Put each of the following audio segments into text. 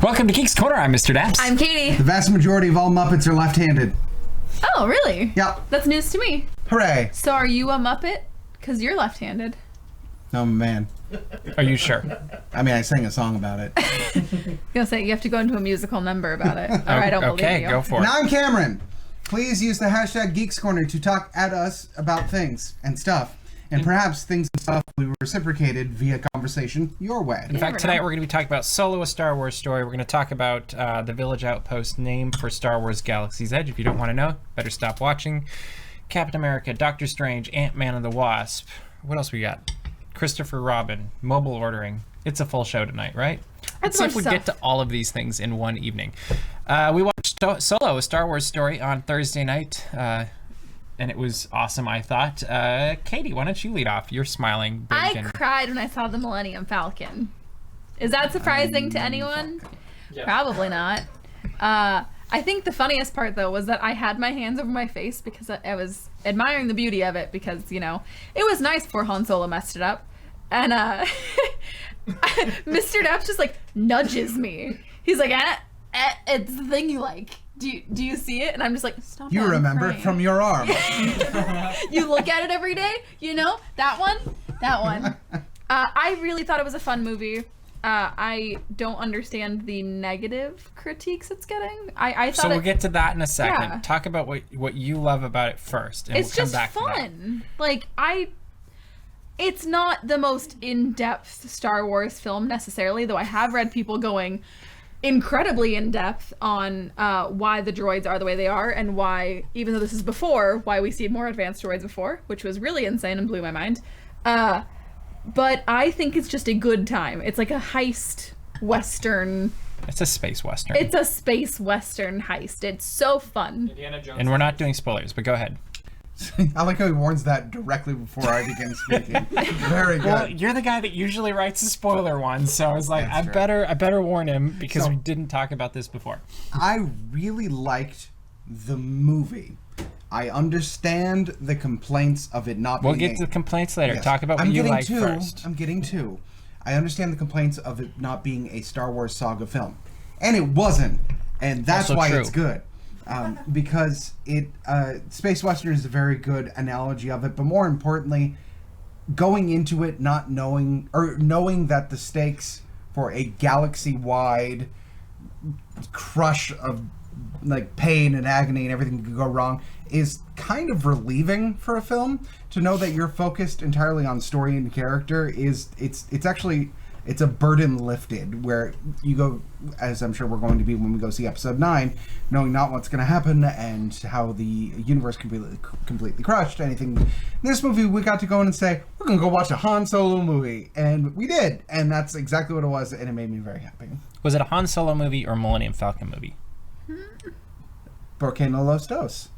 Welcome to Geeks Corner. I'm Mr. DAPs. I'm Caitie. The vast majority of all Muppets are left-handed. Oh, really? Yeah. That's news to me. Hooray. So are you a Muppet? Because you're left-handed. Oh, man. Are you sure? I mean, I sang a song about it. I'm gonna say you have to go into a musical number about it. Or I don't believe you. Okay, go for it. Now I'm Cameron. Please use the hashtag Geeks Corner to talk at us about things and stuff. And perhaps things and stuff will be reciprocated via conversation your way. In fact, tonight we're going to be talking about Solo, a Star Wars story. We're going to talk about the Village Outpost name for Star Wars Galaxy's Edge. If you don't want to know, better stop watching. Captain America, Doctor Strange, Ant-Man and the Wasp. What else we got? Christopher Robin, mobile ordering. It's a full show tonight, right? Let's see if we get to all of these things in one evening. We watched Solo, a Star Wars story on Thursday night. And it was awesome, I thought. Caitie, why don't you lead off? You're smiling. I cried when I saw the Millennium Falcon. Is that surprising to anyone? Yeah. Probably not. I think the funniest part, though, was that I had my hands over my face because I was admiring the beauty of it because, you know, it was nice before Han Solo messed it up. And Mr. Daps just, like, nudges me. He's like, it's the thing you like. Do you see it? And I'm just like, stop. You remember it from your arm. You look at it every day, you know? That one. I really thought it was a fun movie. I don't understand the negative critiques it's getting. I thought so we'll get to that in a second. Yeah. Talk about what you love about it first, and it's we'll come just back fun. Like it's not the most in-depth Star Wars film necessarily, though I have read people going incredibly in-depth on why the droids are the way they are and why, even though this is before, why we see more advanced droids before, which was really insane and blew my mind. But I think it's just a good time. It's like a heist western. It's a space western. It's a space western heist. It's so fun. Indiana Jones. And we're not doing spoilers, but go ahead. I like how he warns that directly before I begin speaking. Very good. Well, you're the guy that usually writes the spoiler ones, so I was like, I better warn him because we didn't talk about this before. I really liked the movie. I understand the complaints of it not being... We'll get to the complaints later. Yes. Talk about what you like first. I'm getting to. I understand the complaints of it not being a Star Wars saga film. And it wasn't. And that's also why it's good. Because Space Western is a very good analogy of it. But more importantly, going into it not knowing... or knowing that the stakes for a galaxy-wide crush of like pain and agony and everything could go wrong is kind of relieving for a film. To know that you're focused entirely on story and character is it's actually a burden lifted, where you go, as I'm sure we're going to be when we go see episode 9, knowing not what's going to happen and how the universe completely crushed. Anything in this movie, we got to go in and say, we're going to go watch a Han Solo movie, and we did, and that's exactly what it was, and it made me very happy. Was it a Han Solo movie or a Millennium Falcon movie? Porque no los dos.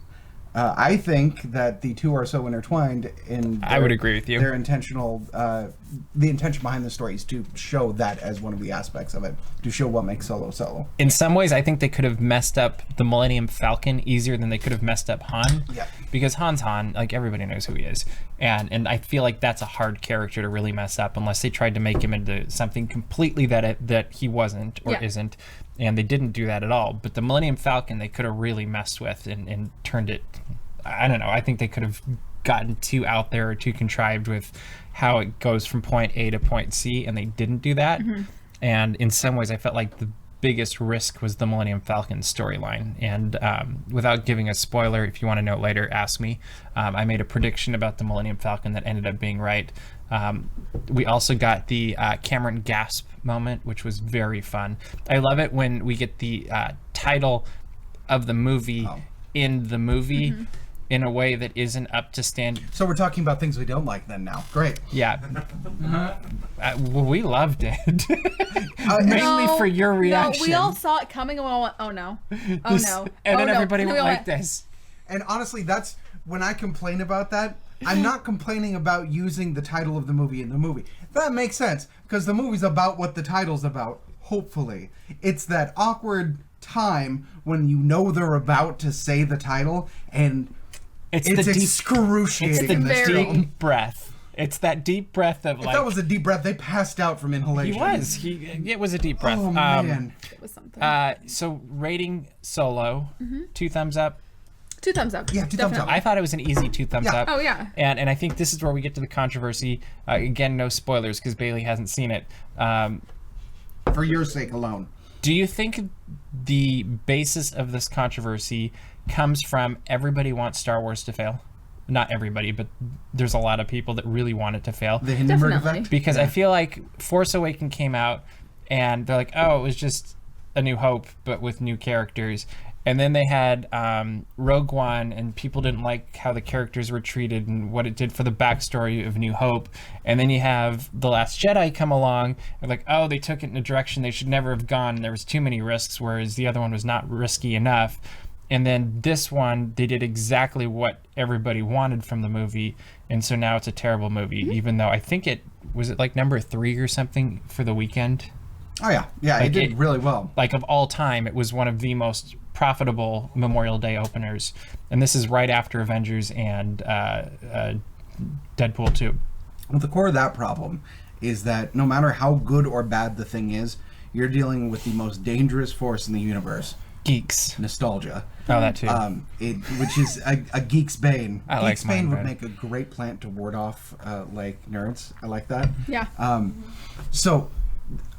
I think that the two are so intertwined in I would agree with you. Their intentional, the intention behind the story is to show that as one of the aspects of it, to show what makes Solo Solo. In some ways, I think they could have messed up the Millennium Falcon easier than they could have messed up Han. Yeah. Because Han's Han, like everybody knows who he is, and I feel like that's a hard character to really mess up unless they tried to make him into something completely that he wasn't or isn't, and they didn't do that at all. But the Millennium Falcon, they could have really messed with and turned it. I don't know. I think they could have gotten too out there or too contrived with how it goes from point A to point C, and they didn't do that. Mm-hmm. And in some ways, I felt like the biggest risk was the Millennium Falcon storyline. And without giving a spoiler, if you want to know later, ask me. I made a prediction about the Millennium Falcon that ended up being right. We also got the Cameron gasp moment, which was very fun. I love it when we get the title of the movie in the movie. Mm-hmm. In a way that isn't up to standard. So we're talking about things we don't like then now. Great. Yeah. Well, we loved it. Mainly for your reaction. No, we all saw it coming and we all went, oh no. Oh no. And then everybody went like this. And honestly, that's when I complain about that, I'm not complaining about using the title of the movie in the movie. That makes sense, because the movie's about what the title's about, hopefully. It's that awkward time when you know they're about to say the title and it's excruciating. It's the deep breath. It's that deep breath of if that was a deep breath, they passed out from inhalation. He was. It was a deep breath. Oh, man. was something. So rating Solo, 2 thumbs up. 2 thumbs up. Yeah, 2 thumbs up. I thought it was an easy 2 thumbs up. Oh, yeah. And I think this is where we get to the controversy. Again, no spoilers because Bailey hasn't seen it. For your sake alone. Do you think the basis of this controversy comes from everybody wants Star Wars to fail? Not everybody, but there's a lot of people that really want it to fail. The Hindenburg Definitely. effect? Because I feel like Force Awakens came out and they're like, oh, it was just A New Hope, but with new characters. And then they had Rogue One, and people didn't like how the characters were treated and what it did for the backstory of New Hope. And then you have The Last Jedi come along, and like, oh, they took it in a direction they should never have gone. There was too many risks, whereas the other one was not risky enough. And then this one, they did exactly what everybody wanted from the movie, and so now it's a terrible movie, even though I think it was like number 3 or something for the weekend. Oh, yeah. Yeah, Like it did really well. Like of all time, it was one of the most profitable Memorial Day openers, and this is right after Avengers and Deadpool 2. Well, the core of that problem is that no matter how good or bad the thing is, you're dealing with the most dangerous force in the universe. Geeks. Nostalgia. Oh, that too. Which is a geek's bane. I like Geek's bane would mine, make a great plant to ward off like nerds. I like that. Yeah. So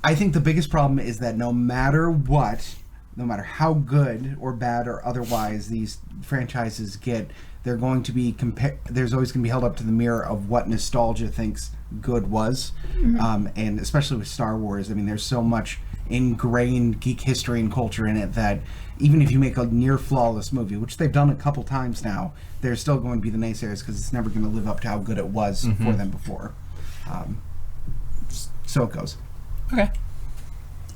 I think the biggest problem is that no matter what, no matter how good or bad or otherwise these franchises get, they're going to be there's always going to be held up to the mirror of what nostalgia thinks good was. And especially with Star Wars, I mean, there's so much ingrained geek history and culture in it that even if you make a near flawless movie, which they've done a couple times now, there's still going to be the naysayers because it's never going to live up to how good it was for them before. So it goes. Okay.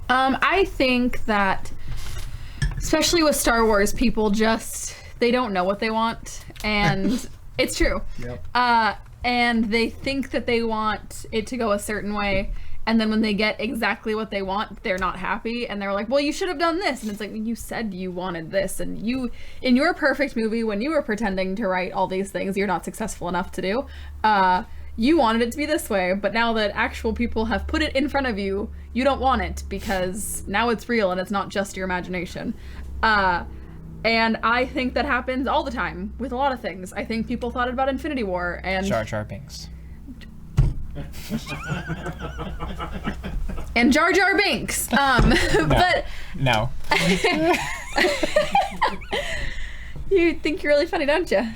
I think that, especially with Star Wars, people they don't know what they want, and it's true. Yep. And they think that they want it to go a certain way, and then when they get exactly what they want, they're not happy, and they're like, well, you should have done this. And it's like, you said you wanted this, and you, in your perfect movie, when you were pretending to write all these things you're not successful enough to do, you wanted it to be this way, but now that actual people have put it in front of you, you don't want it because now it's real and it's not just your imagination. And I think that happens all the time with a lot of things. I think people thought about Infinity War and Jar Jar Binks. and Jar Jar Binks. But No. you think you're really funny, don't you?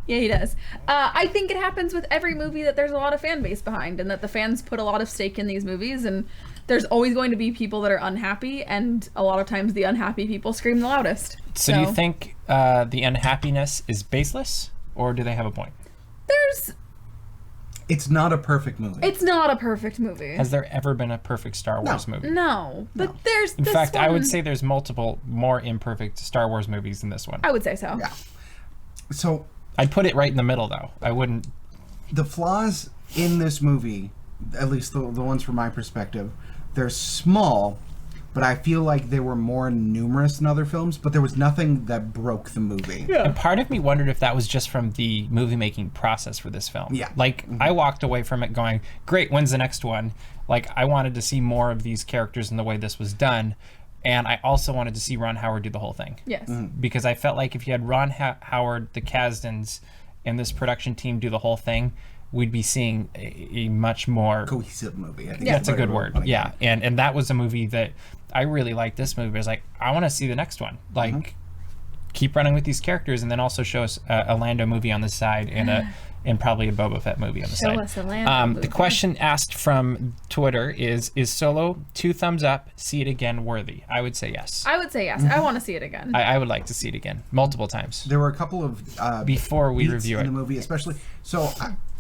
Yeah, he does. I think it happens with every movie that there's a lot of fan base behind, and that the fans put a lot of stake in these movies, and there's always going to be people that are unhappy, and a lot of times the unhappy people scream the loudest. So do you think the unhappiness is baseless, or do they have a point? It's not a perfect movie. It's not a perfect movie. Has there ever been a perfect Star Wars movie? No, but there's In fact, I would say there's multiple more imperfect Star Wars movies than this one. I would say so. Yeah. So I'd put it right in the middle, though. I wouldn't. the flaws in this movie, at least the ones from my perspective, they're small, but I feel like they were more numerous than other films, but there was nothing that broke the movie. Yeah. And part of me wondered if that was just from the movie-making process for this film. Yeah. Like, I walked away from it going, great, when's the next one? Like, I wanted to see more of these characters and the way this was done, and I also wanted to see Ron Howard do the whole thing. Yes. Because I felt like if you had Ron Howard, the Kasdans, and this production team do the whole thing, we'd be seeing a much more cohesive movie. I think that's a good word. Yeah, and that was a movie that I really liked. This movie I was like, I want to see the next one. Like, keep running with these characters, and then also show us a Lando movie on the side and probably a Boba Fett movie on the side. Show us a Lando movie. The question asked from Twitter is Solo 2 thumbs up, see it again worthy? I would say yes. I would say yes. I want to see it again. I would like to see it again multiple times. There were a couple of before we beats review in it the movie, especially. So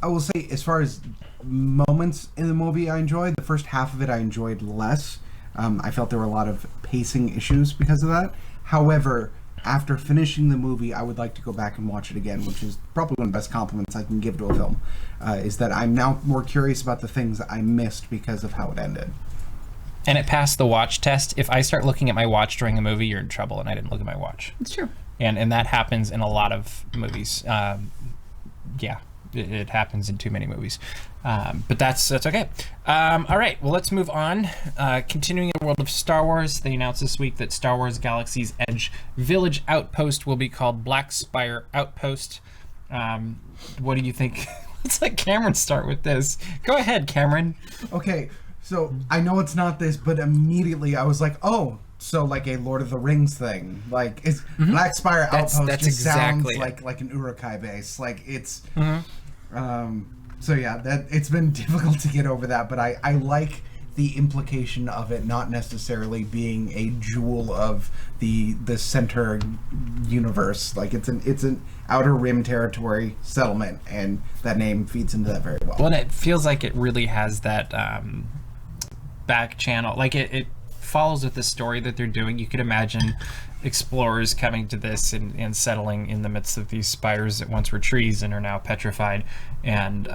I will say, as far as moments in the movie I enjoyed, the first half of it I enjoyed less. I felt there were a lot of pacing issues because of that. However, after finishing the movie, I would like to go back and watch it again, which is probably one of the best compliments I can give to a film, is that I'm now more curious about the things that I missed because of how it ended. And it passed the watch test. If I start looking at my watch during a movie, you're in trouble, and I didn't look at my watch. It's true. And that happens in a lot of movies. Yeah. it happens in too many movies. But that's okay. All right, well, let's move on. Continuing in the world of Star Wars, they announced this week that Star Wars Galaxy's Edge Village Outpost will be called Black Spire Outpost. What do you think? Let's let Cameron start with this. Go ahead, Cameron. Okay, so I know it's not this, but immediately I was like, oh, so like a Lord of the Rings thing. Like, it's Black Spire Outpost that's just exactly sounds like an Urukai base. Like, it's... so yeah, that it's been difficult to get over that, but I like the implication of it not necessarily being a jewel of the center universe. Like, it's an outer rim territory settlement, and that name feeds into that very well. Well, and it feels like it really has that back channel. Like, it follows with the story that they're doing. You could imagine explorers coming to this and settling in the midst of these spires that once were trees and are now petrified, and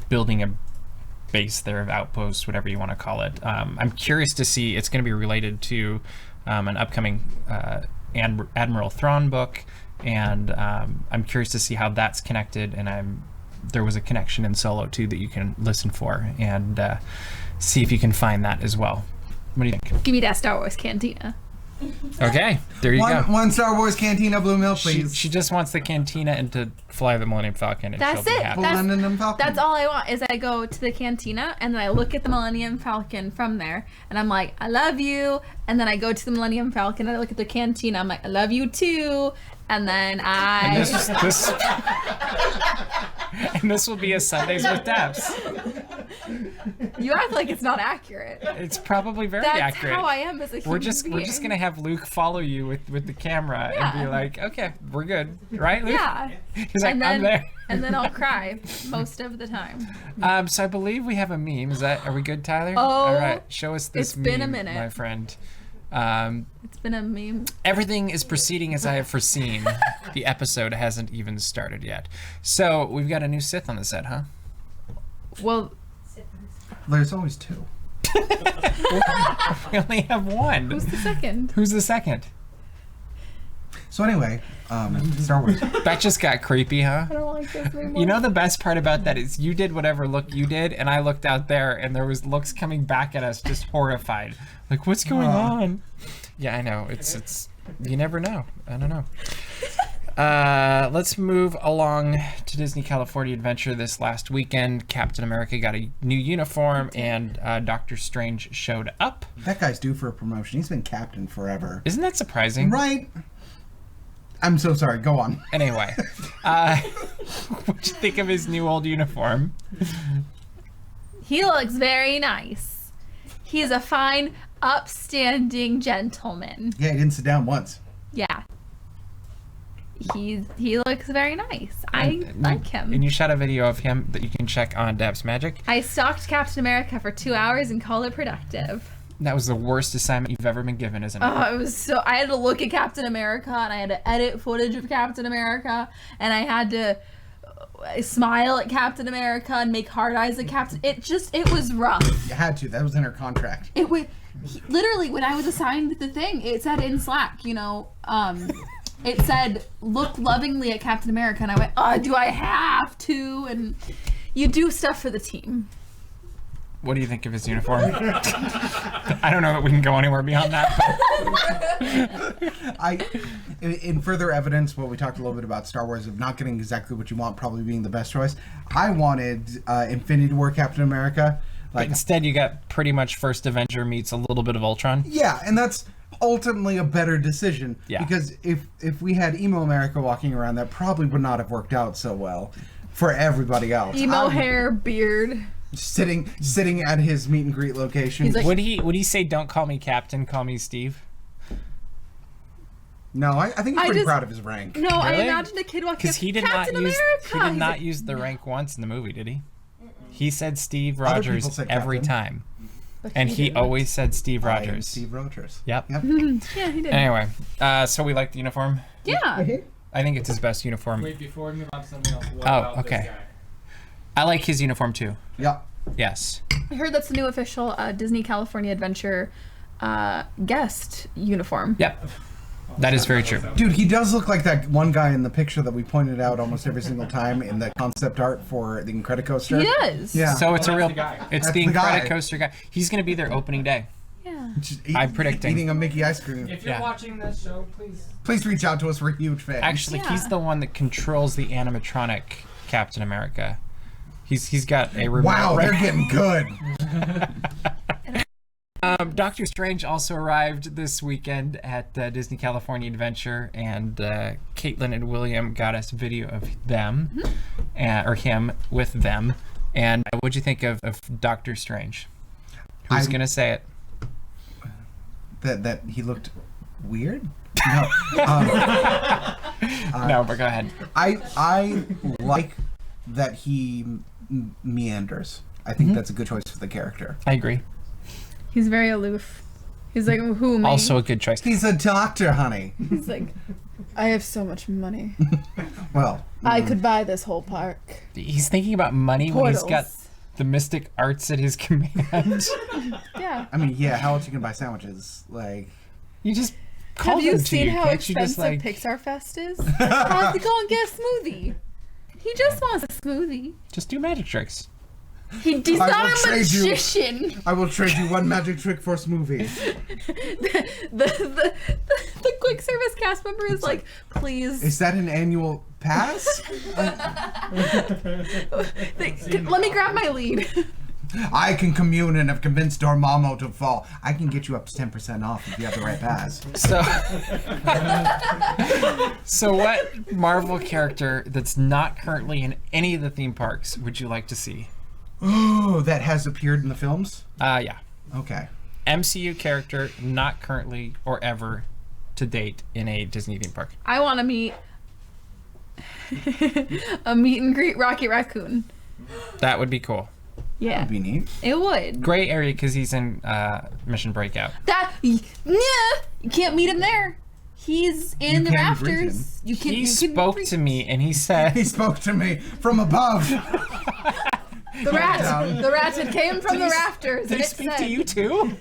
building a base there of outposts, whatever you want to call it. I'm curious to see. It's going to be related to an upcoming Admiral Thrawn book, and I'm curious to see how that's connected. And there was a connection in Solo too that you can listen for and see if you can find that as well. What do you think? Give me that Star Wars cantina. Okay, there you go. One Star Wars Cantina Blue Milk, please. She just wants the cantina and to fly the Millennium Falcon, and That's she'll be it. happy. That's all I want is I go to the cantina and then I look at the Millennium Falcon from there and I'm like, I love you. And then I go to the Millennium Falcon and I look at the cantina. I'm like, I love you too. And then And this will be a Sundays with DAPs. You act like it's not accurate. It's probably very That's accurate. how I am as a human We're just gonna have Luke follow you with the camera and be like, okay, we're good, right, Luke? Yeah. He's like, And then, I'm there. and then I'll cry most of the time. So I believe we have a meme. Are we good, Tyler? Oh, all right. Show us this it's meme, been a minute. my friend. It's been a meme. Everything is proceeding as I have foreseen. The episode hasn't even started yet. So we've got a new Sith on the set, huh? Well, There's always two. We only have one. who's the second? Who's the second? So anyway, Star Wars. That just got creepy, huh? I don't like this anymore. You know, the best part about that is you did whatever look you did, and I looked out there, and there was looks coming back at us, just horrified. Like, what's going on? Yeah, I know. It's. You never know. I don't know. Let's move along to Disney California Adventure this last weekend. Captain America got a new uniform, and Doctor Strange showed up. That guy's due for a promotion. He's been captain forever. Isn't that surprising? Right? I'm so sorry. Go on. Anyway, what'd you think of his new old uniform? He looks very nice. He's a fine, upstanding gentleman. Yeah, he didn't sit down once. Yeah. He looks very nice. I like him. And you shot a video of him that you can check on Dabs Magic. I stalked Captain America for 2 hours and called it productive. That was the worst assignment you've ever been given, isn't it? Oh, it was so. I had to look at Captain America and I had to edit footage of Captain America and I had to smile at Captain America and make hard eyes at Captain. It was rough. You had to. That was in her contract. It was literally when I was assigned the thing. It said in Slack, it said look lovingly at Captain America, and I went, oh, do I have to? And you do stuff for the team. What do you think of his uniform? I don't know that we can go anywhere beyond that. In further evidence, what we talked a little bit about Star Wars of not getting exactly what you want, probably being the best choice. I wanted Infinity War Captain America. But instead, you got pretty much First Avenger meets a little bit of Ultron. Yeah, and that's ultimately a better decision. Yeah. Because if we had Emo America walking around, that probably would not have worked out so well for everybody else. Emo hair, beard. Sitting at his meet and greet location. He's like, would he say, "Don't call me Captain, call me Steve"? No, I think he's pretty proud of his rank. No, really? I imagined a kid walking up. Because he did not use the rank once in the movie, did he? He said Steve Rogers every time. And he always said Steve Rogers. Steve Rogers. Yep. Yeah, he did. Anyway, so we like the uniform? Yeah. I think it's his best uniform. Wait, before we move on to something else, what about okay. this guy? I like his uniform too. Yeah. Yes. I heard that's the new official Disney California Adventure guest uniform. Yep. That is very true. Dude, he does look like that one guy in the picture that we pointed out almost every single time in the concept art for the Incredicoaster. He does. Yeah. So it's a real. the guy. It's That's the the guy. Incredicoaster guy. He's going to be there opening day. Yeah. I'm predicting. Eating a Mickey ice cream. If you're Yeah. watching this show, please. Please reach out to us. We're huge fans. Actually, Yeah. he's the one that controls the animatronic Captain America. He's got a remote. Wow, they're getting good. Doctor Strange also arrived this weekend at Disney California Adventure, and Caitlin and William got us video of them, or him with them. And what'd you think of Doctor Strange? Who's gonna say it? That he looked weird. No, No, but go ahead. I like that he meanders. I think that's a good choice for the character. I agree. He's very aloof. He's like, who, me? Also a good choice. He's a doctor, honey. He's like, I have so much money. Well, I could buy this whole park. He's thinking about money when he's got Portals. the mystic arts at his command. Yeah. I mean, yeah. How else you can buy sandwiches? Like, You just call Have you them to seen you. how Can't you expensive just, like, Pixar Fest is? Has to go and get a smoothie. He just wants a smoothie. just do magic tricks? He's I not will a trade you. magician. I will trade you one magic trick for a smoothie. the quick service cast member is like, please. Is that an annual pass? Let me grab my lead. I can commune and have convinced Dormammu to fall. I can get you up to 10% off if you have the right pass. So what Marvel character that's not currently in any of the theme parks would you like to see? Oh, that has appeared in the films? Yeah. Okay. MCU character not currently or ever to date in a Disney theme park. I want to meet a meet and greet Rocky Raccoon. That would be cool. Yeah, That'd be neat. it would. Gray area because he's in Mission Breakout. Yeah, you can't meet him there. He's in the can't greet rafters. You can. He you can spoke greet- to me and he said, He spoke to me from above. The rat. down. The rat had came from the rafters. "Did and he it speak said, to you too?"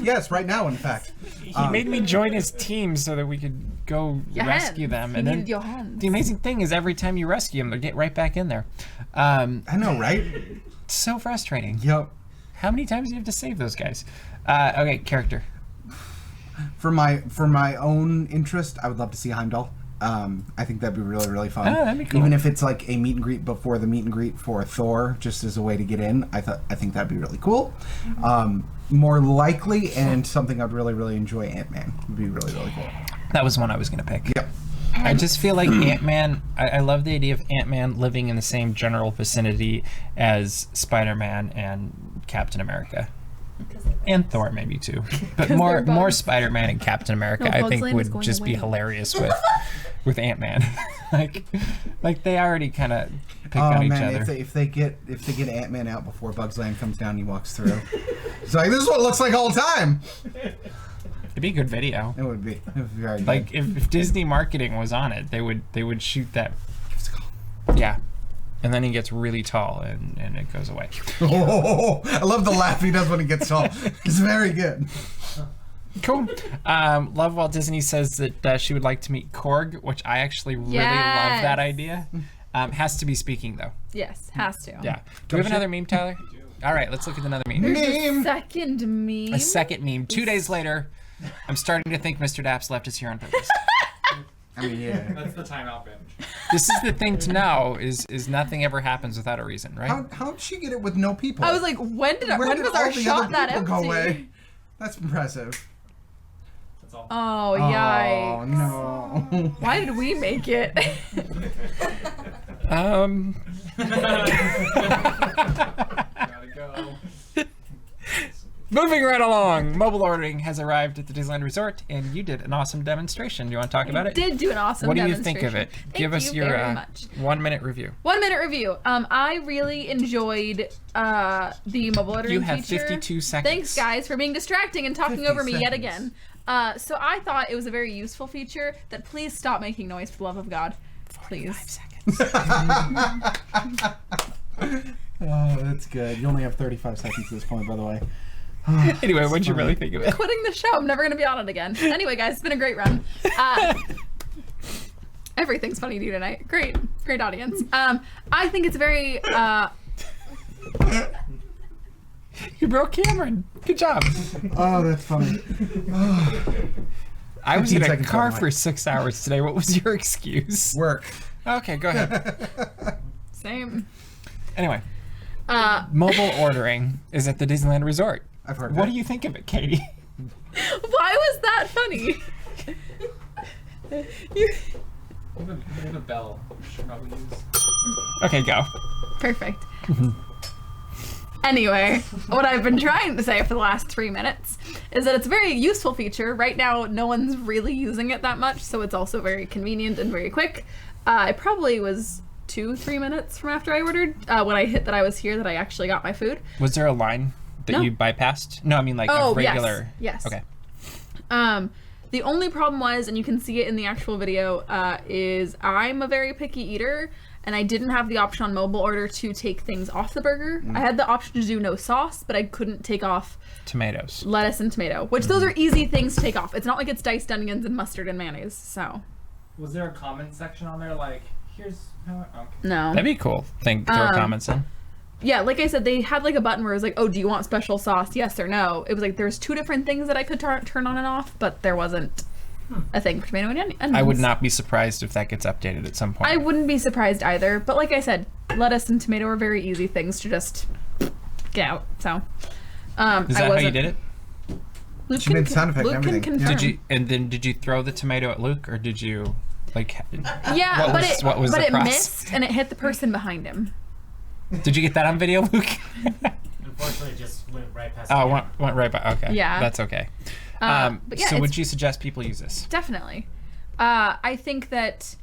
Yes, right now, in fact. He made me join his team so that we could go Your rescue hands. them. You And then needed your hands. the amazing thing is every time you rescue them, they get right back in there. I know, right? It's so frustrating. Yep. How many times do you have to save those guys? Okay, character. For my own interest, I would love to see Heimdall. I think that'd be really, really fun. Oh, that'd be cool. Even if it's like a meet and greet before the meet and greet for Thor, just as a way to get in, I think that'd be really cool. More likely, and something I'd really, really enjoy, Ant-Man would be really, really cool. That was one I was going to pick. Yep. I just feel like Ant-Man, I love the idea of Ant-Man living in the same general vicinity as Spider-Man and Captain America. And Thor maybe too. But more bugs. Spider-Man and Captain America No, I Bugs think Land is would going just be away. hilarious with Ant-Man. like they already kind of pick Oh on each man, other. if they get Ant-Man out before Bugs Land comes down, he walks through. It's like, this is what it looks like all the time. It'd be a good video. It would be very good. Like if Disney marketing was on it, they would shoot that. Yeah. And then he gets really tall and it goes away. Oh, I love the laugh he does when he gets tall. It's very good. Cool. Love Walt Disney says that she would like to meet Korg, which I actually really love Yes. that idea. Has to be speaking though. Yes, has to. Yeah. Do we have another meme, Tyler? All right, let's look at another meme. There's a Meme. second meme. A second meme. 2 days later, I'm starting to think Mr. DAPs left us here on purpose. I mean, yeah. That's the timeout binge. This is the thing to know is nothing ever happens without a reason, right? How'd she get it with no people? I was like, when Where was did our all the shot other that people empty? go away? That's impressive. That's all. Oh, Oh yikes. no. Why did we make it? Gotta go. Moving right along, mobile ordering has arrived at the Disneyland Resort, and you did an awesome demonstration. Do you want to talk about it? Did do an awesome What do you demonstration. think of it? Thank Give us you your very much. 1 minute review. 1 minute review. I really enjoyed the mobile ordering You have feature. 52 seconds. Thanks, guys, for being distracting and talking 50 over me yet seconds. again. So I thought it was a very useful feature that please stop making noise for the love of God. Please. 5 seconds. Oh, that's good. You only have 35 seconds at this point, by the way. Anyway, what'd you really think of it? Quitting the show. I'm never gonna be on it again. Anyway, guys, it's been a great run. Everything's funny to you tonight. Great audience. I think it's very. You broke Cameron. Good job. Oh, that's funny. I was in 15 a seconds car left. for 6 hours today. What was your excuse? Work. Okay, go ahead. Same. Anyway, mobile ordering is at the Disneyland Resort. I've heard What that. do you think of it, Caitie? Why was that funny? You. We have a bell. We should probably use. Okay, go. Perfect. Anyway, what I've been trying to say for the last 3 minutes is that it's a very useful feature. Right now, no one's really using it that much, so it's also very convenient and very quick. I probably was 2-3 minutes from after I ordered when I hit that I was here that I actually got my food. Was there a line that No. you bypassed? No, I mean like Oh, a regular. yes. Okay. The only problem was, and you can see it in the actual video, is I'm a very picky eater, and I didn't have the option on mobile order to take things off the burger. I had the option to do no sauce, but I couldn't take off Tomatoes. lettuce and tomato, which those are easy things to take off. It's not like it's diced onions and mustard and mayonnaise, so Was there a comment section on there like, here's how? Okay. no. That'd be cool. Throw comments in. Yeah, like I said, they had like a button where it was like, oh, do you want special sauce? Yes or no. It was like there's 2 different things that I could turn on and off, but there wasn't a thing for tomato and onions. I would not be surprised if that gets updated at some point. I wouldn't be surprised either, but like I said, lettuce and tomato are very easy things to just get out. So, Is that how you did it? Luke She made sound effects Luke and can everything. confirm. Did you throw the tomato at Luke, or did you like? Yeah, what was the it process? missed and it hit the person behind him. Did you get that on video, Luke? Unfortunately, it just went right past. Oh, the went right by. Okay. Yeah. That's okay. But yeah, so it's- would you suggest people use this? Definitely. I think that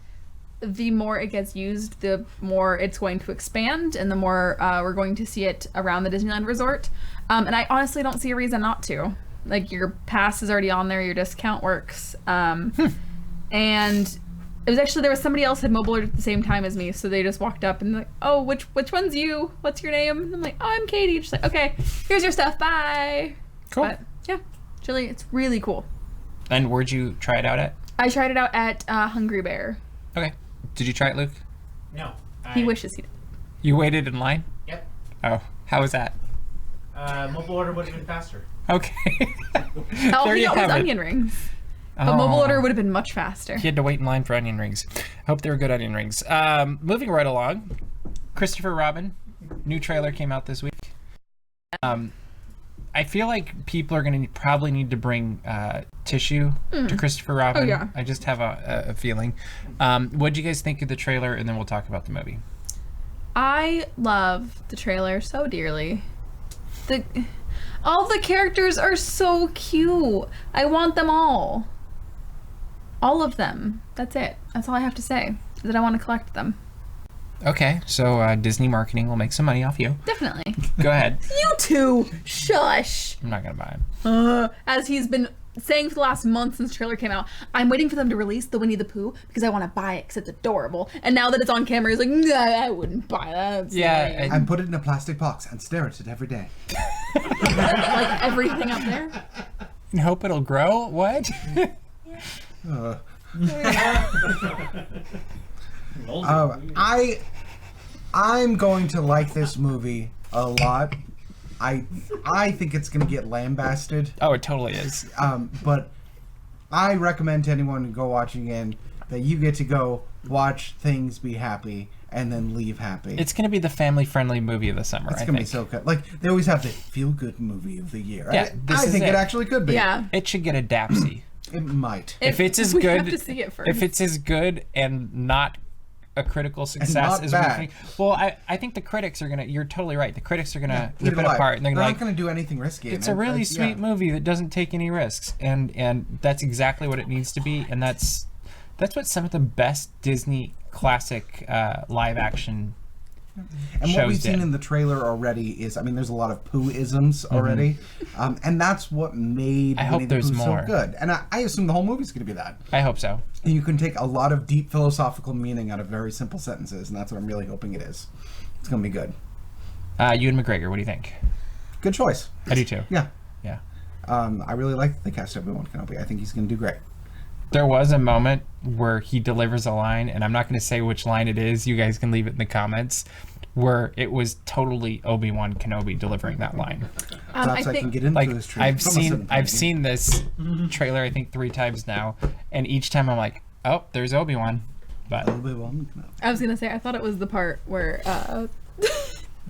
the more it gets used, the more it's going to expand, and the more we're going to see it around the Disneyland Resort. And I honestly don't see a reason not to. Like, your pass is already on there, your discount works. And it was actually, there was somebody else had mobile ordered at the same time as me, so they just walked up and like, oh, which one's you? What's your name? And I'm like, oh, I'm Caitie. Just like, okay, here's your stuff, bye. Cool. But yeah, it's really cool. And where'd you try it out at? I tried it out at Hungry Bear. Okay. Did you try it, Luke? No. He wishes he did. You waited in line? Yep. Oh, how was that? Mobile order would have been faster. Okay. All There he you got was have it. onion rings. But mobile order would have been much faster. He had to wait in line for onion rings. Hope they were good onion rings. Moving right along, Christopher Robin, new trailer came out this week. I feel like people are going to probably need to bring tissue to Christopher Robin. Oh, yeah. I just have a feeling. What do you guys think of the trailer? And then we'll talk about the movie. I love the trailer so dearly. All the characters are so cute. I want them all. All of them. That's it. That's all I have to say. Is that I want to collect them. Okay, so Disney marketing will make some money off you. Definitely. Go ahead. You two, shush. I'm not going to buy them. As he's been saying for the last month since the trailer came out, I'm waiting for them to release the Winnie the Pooh because I want to buy it because it's adorable. And now that it's on camera, he's like, nah, I wouldn't buy that. It's Yeah, lame." And put it in a plastic box and stare at it every day. Like everything up there. And hope it'll grow? What? I'm going to like this movie a lot. I think it's going to get lambasted. Oh, it totally is. But I recommend to anyone to go watching in that you get to go watch things, be happy, and then leave happy. It's going to be the family-friendly movie of the summer, It's I going to be think. so good. Like, they always have the feel-good movie of the year. Yeah, this I is think it it. actually could be. Yeah. It should get a DAPs. It might. If it's as we good, have to see it first. if it's as good and not a critical success not as bad. we think, well, I think the critics are gonna. You're totally right. The critics are gonna Eat rip it alive. apart, and they're They're gonna not going to do anything risky. it's a really sweet movie that doesn't take any risks, and that's exactly what it needs to be, and that's what some of the best Disney classic live action And what shows we've seen did. in the trailer already is, I mean, there's a lot of Pooh-isms already, and that's what made I hope Winnie the there's Pooh more. so good. And I assume the whole movie's going to be that. I hope so. And you can take a lot of deep philosophical meaning out of very simple sentences, and that's what I'm really hoping it is. It's going to be good. Ewan McGregor, what do you think? Good choice. I do too. Yeah. I really like that they cast Obi-Wan Kenobi. I think he's going to do great. There was a moment where he delivers a line, and I'm not going to say which line it is. You guys can leave it in the comments, where it was totally Obi-Wan Kenobi delivering that line. Perhaps I can get into Like this trailer. I've seen this trailer I think 3 times now, and each time I'm like, oh, there's Obi-Wan. But Obi-Wan Kenobi. I was gonna say I thought it was the part where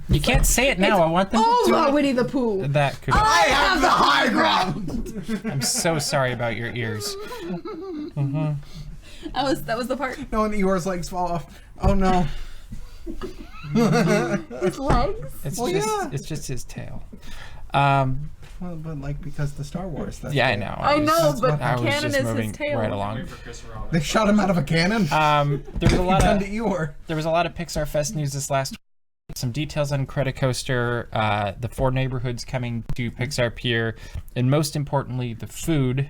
you can't say it now. I want them to do it. Winnie the Pooh. That could. I have the high ground. I'm so sorry about your ears. That was the part. No, and Eeyore's legs fall off. Oh no. His legs. It's just his tail. Well, but like because the Star Wars. That's Yeah, I what- know. I know, but I was canon just is moving his tail. right along. Wait for Chris Rock. They shot him out of a cannon. There was a lot Done of to Eeyore. Pixar Fest news this last week. Some details on Credicoaster, the 4 neighborhoods coming to Pixar Pier, and most importantly, the food.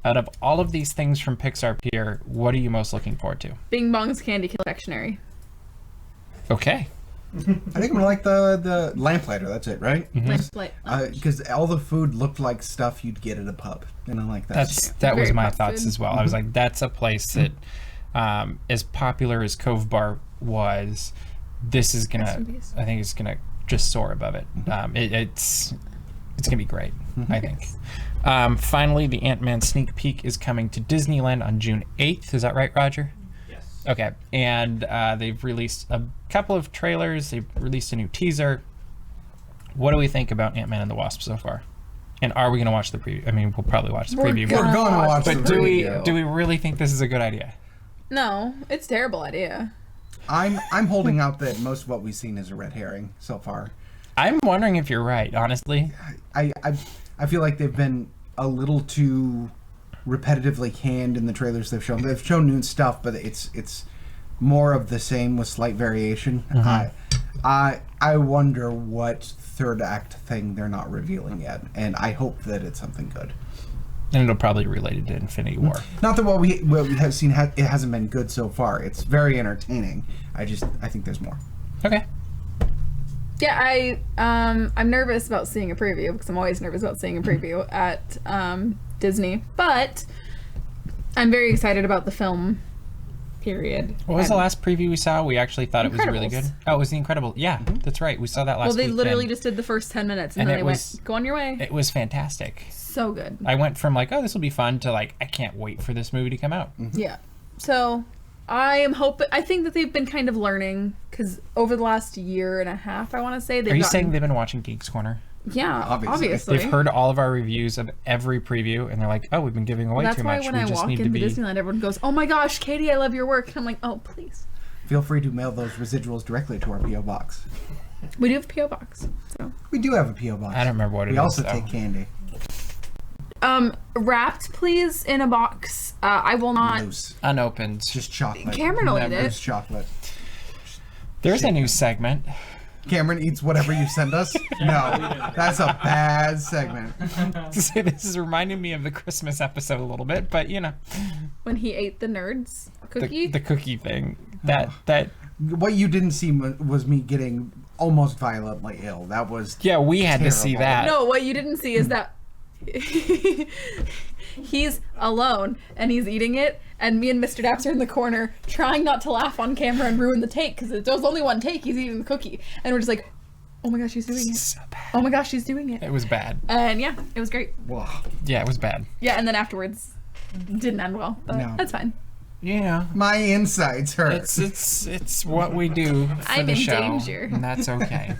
Out of all of these things from Pixar Pier, what are you most looking forward to? Bing Bong's Candy Confectionery. Okay. I think I'm gonna like the lamplighter. That's it, right? Because all the food looked like stuff you'd get at a pub, and I like that. That was Very my pub thoughts food. as well. I was like, that's a place that, as popular as Cove Bar was, this is gonna. Rest in peace. I think it's gonna just soar above it. It's gonna be great. I think. Finally, the Ant-Man sneak peek is coming to Disneyland on June 8th. Is that right, Roger? Yes. Okay, and they've released a couple of trailers. They've released a new teaser. What do we think about Ant-Man and the Wasp so far? And are we going to watch the preview? I mean, we'll probably watch the preview. We're gonna watch But the do we preview. really think this is a good idea? No, it's a terrible idea. I'm holding out that most of what we've seen is a red herring so far. I'm wondering if you're right, honestly. I feel like they've been a little too repetitively canned in the trailers they've shown. They've shown new stuff, but it's more of the same with slight variation. I wonder what third act thing they're not revealing yet, and I hope that it's something good. And it'll probably be related to Infinity War. Not that what we have seen it hasn't been good so far. It's very entertaining. I think there's more. Okay. Yeah, I'm nervous about seeing a preview because I'm always nervous about seeing a preview at Disney, but I'm very excited about the film. Period. What was the last preview we saw? We actually thought it was really good. Incredibles. Oh, it was The Incredible. Yeah, that's right. We saw that last Well, they week, literally and just did the first 10 minutes and And then it they was- went, go on your way. it was fantastic. So good. I went from like, oh, this will be fun to like, I can't wait for this movie to come out. Yeah. So I think that they've been kind of learning because over the last year and a half, I want to say, they've Are you gotten- saying they've been watching Geeks Corner? Yeah, Obviously. obviously. They've heard all of our reviews of every preview, and they're like, "Oh, we've been giving away That's too why much. when We I just walk need to into be." Disneyland, everyone goes, "Oh my gosh, Caitie, I love your work." And I'm like, "Oh, please." Feel free to mail those residuals directly to our P.O. box. We do have a PO box. So, We do have a P.O. box. I don't remember what it We is, also though. take candy. wrapped, please, in a box. I will not. Loose. Unopened. Just chocolate. Cameron will eat Loose it. chocolate. There's a new segment. Cameron eats whatever you send us? No. That's a bad segment. This is reminding me of the Christmas episode a little bit, but you know, When he ate the nerds cookie. the cookie thing. That What you didn't see was me getting almost violently ill. That was yeah, we had to see Terrible. that. No, what you didn't see is that he's alone and he's eating it, and me and Mr. Daps are in the corner trying not to laugh on camera and ruin the take because there was only one take. He's eating the cookie, and we're just like, "Oh my gosh, she's doing it! So bad. Oh my gosh, she's doing it!" It was bad. And yeah, it was great. Wow. Yeah, it was bad. Yeah, and then afterwards, didn't end well, but No. that's fine. Yeah. My insides hurt. It's what we do for I'm the in show, danger. and that's okay.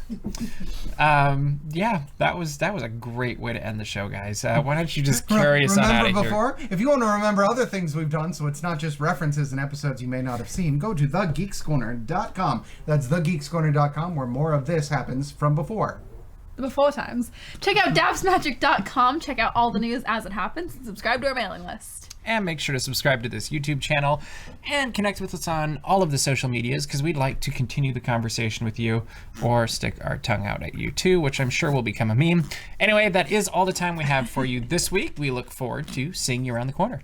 Yeah, that was a great way to end the show, guys. Why don't you just carry us on out Remember of here? before? If you want to remember other things we've done, so it's not just references and episodes you may not have seen, go to thegeekscorner.com. That's thegeekscorner.com, where more of this happens from before. Before times. Check out dapsmagic.com. Check out all the news as it happens, and subscribe to our mailing list. And make sure to subscribe to this YouTube channel and connect with us on all of the social medias because we'd like to continue the conversation with you or stick our tongue out at you too, which I'm sure will become a meme. Anyway, that is all the time we have for you this week. We look forward to seeing you around the corner.